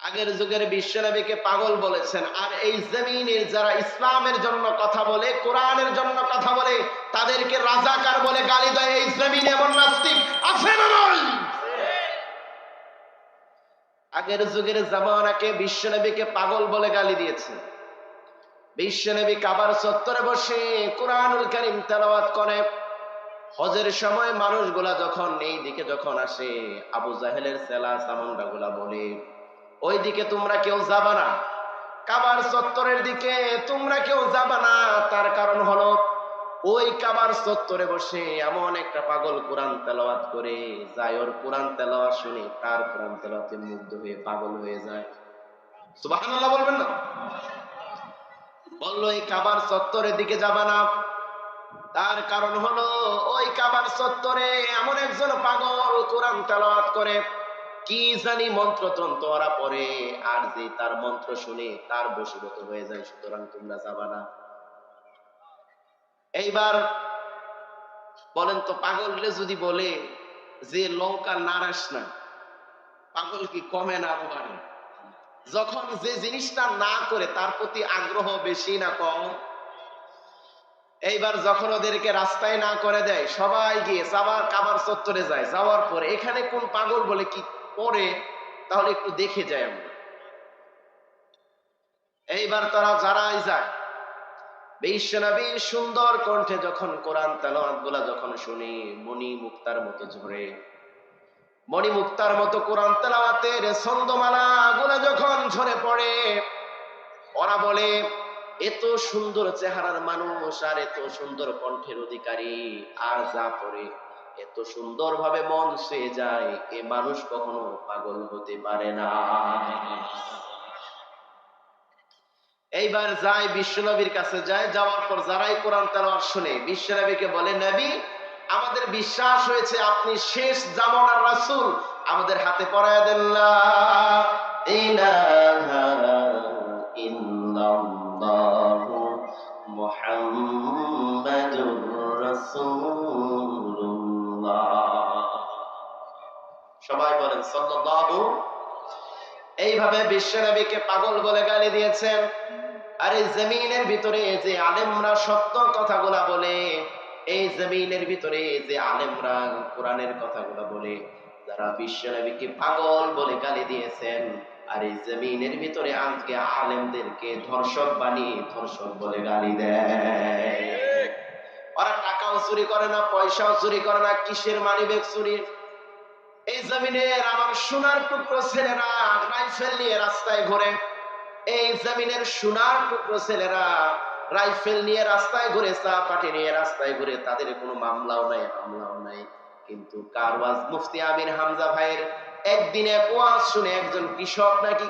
আগের যুগের বিশ্বনবীকে পাগল বলেছেন, আর এই জমিনের যারা ইসলামের জন্য কথা বলে, কোরআনের জন্য কথা বলে, তাদেরকে রাজাকার বলে গালি দেয়। এই জমিনে এমন নাস্তিক আছে না নয়? আগের যুগের জামানাকে বিশ্বনবীকে পাগল বলে গালি দিয়েছে। বিশ্বনবী কাবার চত্বরে বসে কোরআনুল কারীম তেলাওয়াত করে। হজের সময় মানুষগুলা যখন এই দিকে যখন আসে, আবু জাহেলের চেলা চামুন্ডা গুলা বলে, ওই দিকে তোমরা কেউ যাবা না, কাবার চত্বরের দিকে তোমরা কেউ যাবা না। তার কারণ হলো ওই কাবার চত্বরে বসে এমন একটা পাগল কোরআন তেলাওয়াত করে, যায় ওর কোরআন তেলাওয়াত শুনে তার কোরআন তেলাওয়াতে মুগ্ধ হয়ে পাগল হয়ে যায়। সুবহানাল্লাহ বলবেন না? বললো এই কাবার চত্বরের দিকে যাবা না, তার কারণ হলো ওই কাবার চত্বরে এমন একজন পাগল কোরআন তেলাওয়াত করে, কি জানি মন্ত্রতন্ত্র ওরা পড়ে, আর যে তার মন্ত্র শুনে তার বশীভূত হয়ে যায়, সুতরাং তোমরা যাবা না। এইবার বলেন তো, পাগলরে যদি বলে যে লঙ্কা নারাস না, পাগল কি কমে না আরো বাড়ে? যখন যে জিনিসটা না করে তার প্রতি আগ্রহ বেশি না কম? এইবার যখন ওদেরকে রাস্তায় না করে দেয়, সবাই গিয়ে কাবার চত্বরে যায়, যাওয়ার পরে এখানে কোন পাগল বলে কি পড়ে, তাহলে একটু দেখে যায় আমরা। এইবার তারা যারাই যায়, বিশ্বনবীর সুন্দর কণ্ঠে যখন কোরআন তেলাওয়াত গুলা যখন শুনি, মণি মুক্তার মতো ঝরে, মণি মুক্তার মতো কোরআন তেলাওয়াতের ছন্দমালা গুলা যখন ঝরে পড়ে, ওরা বলে এত সুন্দর চেহারার মানুষ আর এত সুন্দর কণ্ঠের অধিকারী, আর যা পড়ে এত সুন্দর ভাবে মন ছুঁয়ে যায়, এ মানুষ কখনো পাগল হতে পারে না। এইবার যায় বিশ্বনবীর কাছে যায়, যাওয়ার পর যারাই কোরআন তেলাওয়াত শুনে বিশ্বনবীকে বলে, নবী আমাদের বিশ্বাস হয়েছে আপনি শেষ জামানার রাসূল, আমাদের হাতে পরায়া দেন লা ইলাহা ইল্লাল্লাহু মুহাম্মাদুর রাসূলুল্লাহ। সবাই বলেন সাল্লাল্লাহু। এইভাবে বিশ্বনবীকে পাগল বলে গালি দিয়েছেন। আর এই জমিনের ভিতরে যে আলেমরা সত্য কথাগুলা বলে, এই জমিনের ভিতরে যে আলেমরা কোরআনের কথাগুলা বলে, যারা বিশ্বনবীকে পাগল বলে গালি দিয়েছেন, আর এই জমিনের ভিতরে আজকে আলেমদেরকে ধর্ষক বানিয়ে ধর্ষক বলে গালি দেয়। ওরা টাকাও চুরি করে না, পয়সাও চুরি করে না, কিসের মানিব্যাগ চুরি? এই জমিনের আমার সোনার টুকরো ছেলেরা রাইফেল নিয়ে রাস্তায় ঘোরে, এই জমিনের সোনার টুকরো ছেলেরা রাইফেল নিয়ে রাস্তায় ঘুরে, চা পাটি নিয়ে রাস্তায় ঘুরে, তাদের কোনো মামলাও নাই, হামলাও নাই। কিন্তু কার ওয়াজ? মুফতি আমির হামজা ভাইয়ের একদিনে ওয়াজ শুনে একজন কৃষক নাকি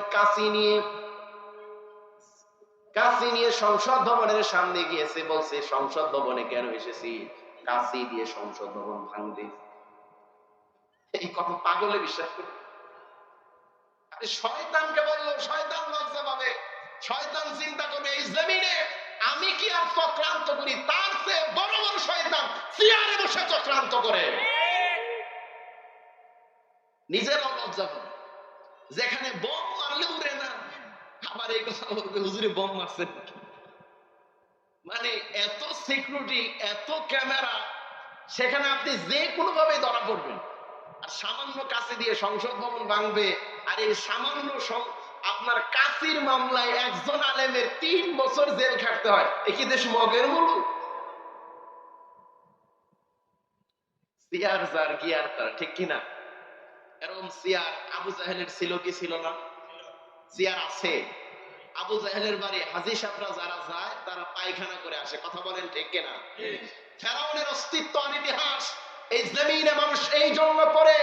কাঁচি নিয়ে সংসদ ভবনের সামনে গিয়েছে, বলছে সংসদ ভবনে কেন এসেছি? কাঁচি দিয়ে সংসদ ভবন ভাঙবে। এই কথা পাগলে বিশ্বাস করে। শয়তানকে বললো, শয়তান লজ্জা পাবে, শয়তান চিন্তা করবে এই জমিনে আমি কি আর চক্রান্ত করি, তার চেয়ে বড় বড় শয়তান চেয়ারে বসে চক্রান্ত করে। নিজেরও লজ্জা পাবে, যেখানে বোম মারলে উড়ে না, আবার এই কথা বলবে হুজুরে বোম মারছেন। মানে এত সিকিউরিটি, এত ক্যামেরা, সেখানে আপনি যে কোনো ভাবে ধরা পড়বেন। আর সামান্য কাছে দিয়ে সংসদ ভবন ভাঙবে, আর এই সামান্য আপনার কাসির মামলায় একজন আলেমের 3 বছর জেল খাটতে হয়। একই দেশ মগের মুলুক। সিয়ার যার গিয়ার তার, ঠিক কিনা? এরকম সিয়ার আবু জাহেলের ছিল কি ছিল না? সিয়ার আছে। আবু জাহেলের বাড়ি হাজী সাহেবরা যারা যায় তারা পায়খানা করে আসে, কথা বলেন ঠিক কিনা? ফেরাউনের অস্তিত্ব আর ইতিহাস এই জমিনে মানুষ এই জন্য পড়ে।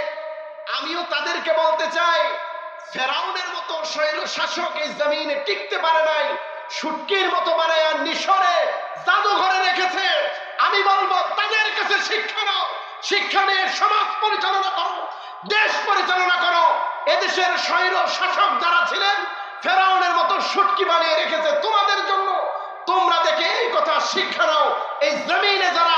আমিও তাদেরকে বলতে চাই, ফেরাউনের মতো শৈল শাসক এই জমিনে টিকতে পারে নাই, শুটকির মতো বানায় নিশরে জাদুঘরে রেখেছে। আমি বলবো তাদের কাছে শিক্ষা নাও, শিক্ষা নিয়ে সমাজ পরিচালনা করো, দেশ পরিচালনা করো। এদেশের শৈল শাসক যারা ছিলেন ফেরাউনের মতো শুটকি বানিয়ে রেখেছে তোমাদের জন্য। তোমরা দেখে এই কথা শিক্ষা নাও, এই জমিনে যারা